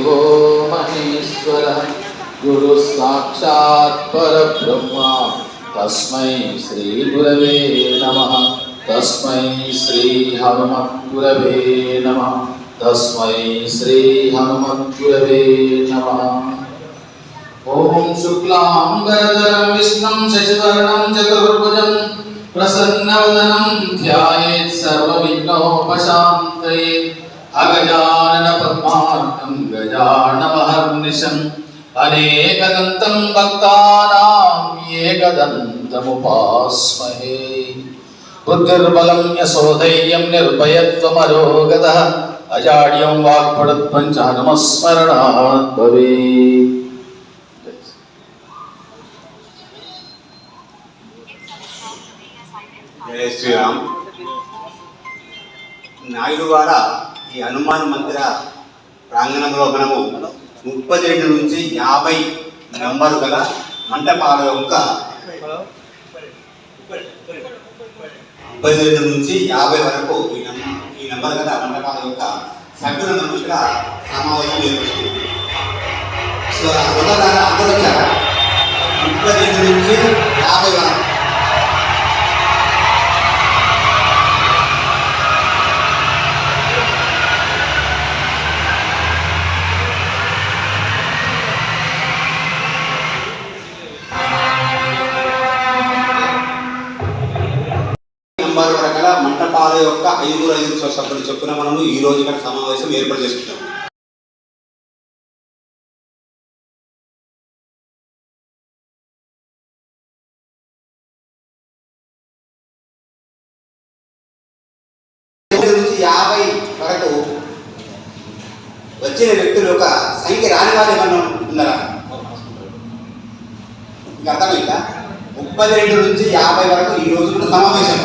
गुरुर्देवो महेश्वरः गुरु साक्षात् परब्रह्मा तस्मै श्री गुरवे नमः। तस्मै श्री हनुमद्गुरवे नमः। तस्मै श्री हनुमद्गुरवे नमः। ओम शुक्लांबरधरं विष्णुं शशिवर्णं चतुर्भुजं प्रसन्नवदनं ध्यायेत् सर्वविघ्नोपशान्तये। अगजाननपद्मार्कं गजाननमहर्निशम् अनेकदन्तं भक्तानां एकदन्तमुपास्महे। बुद्धिर्बलं यशोधैर्यं निर्भयत्वमरोगतः अजाड्यं वाक्पटुत्वं च हनुमत्स्मरणात् भवेत्। जय श्रीराम। నాయుడువాడ ఈ హనుమాన్ మందిర ప్రాంగణంలో మనము 32 నుంచి 50 నంబరు గల మంటపాల యొక్క 32 నుంచి 50 వరకు ఈ నంబర్ గల మంటపాల యొక్క సభ్యులను ఇక్కడ సమావేశం నిర్వహిస్తుంది. సో అందరూ వచ్చారా? 32 నుంచి 50 వరకు రకాల మంటపాల యొక్క 5 సభ్యులు చొప్పున మనము ఈ రోజు ఇక్కడ సమావేశం ఏర్పాటు చేసుకుంటాం. నుంచి 50 వరకు వచ్చిన వ్యక్తుల యొక్క సంఖ్య రాని వాళ్ళు ఏమన్నా ఉన్నారా? మీకు అర్థమైందా? 32 నుంచి 50 వరకు ఈ రోజు కూడా సమావేశం.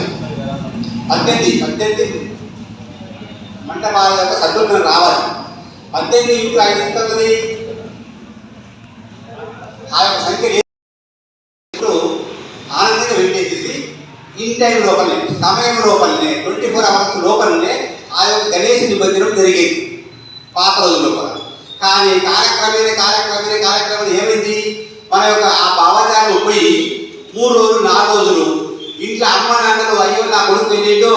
18 మంటపాల యొక్క సభ్యులు రావాలి. 18 ఇంటూ 5 ఎంత అవుతుంది? ఆ యొక్క సంఖ్య ఆనందంగా వెళ్ళేసి ఇన్ టైం లోపలనే, సమయం లోపలనే, 24 అవర్స్ లోపలనే ఆ యొక్క గణేష్ నిబంధన జరిగేది పాత రోజుల లోపల. కానీ కాలక్రమేణా ఏమైంది? మన యొక్క ఆ భావజాలం పోయి 3 రోజులు 4 రోజులు ఇంట్లో అమ్మ నాన్నలు అయ్యో నా కొడుకు వెళ్ళిండు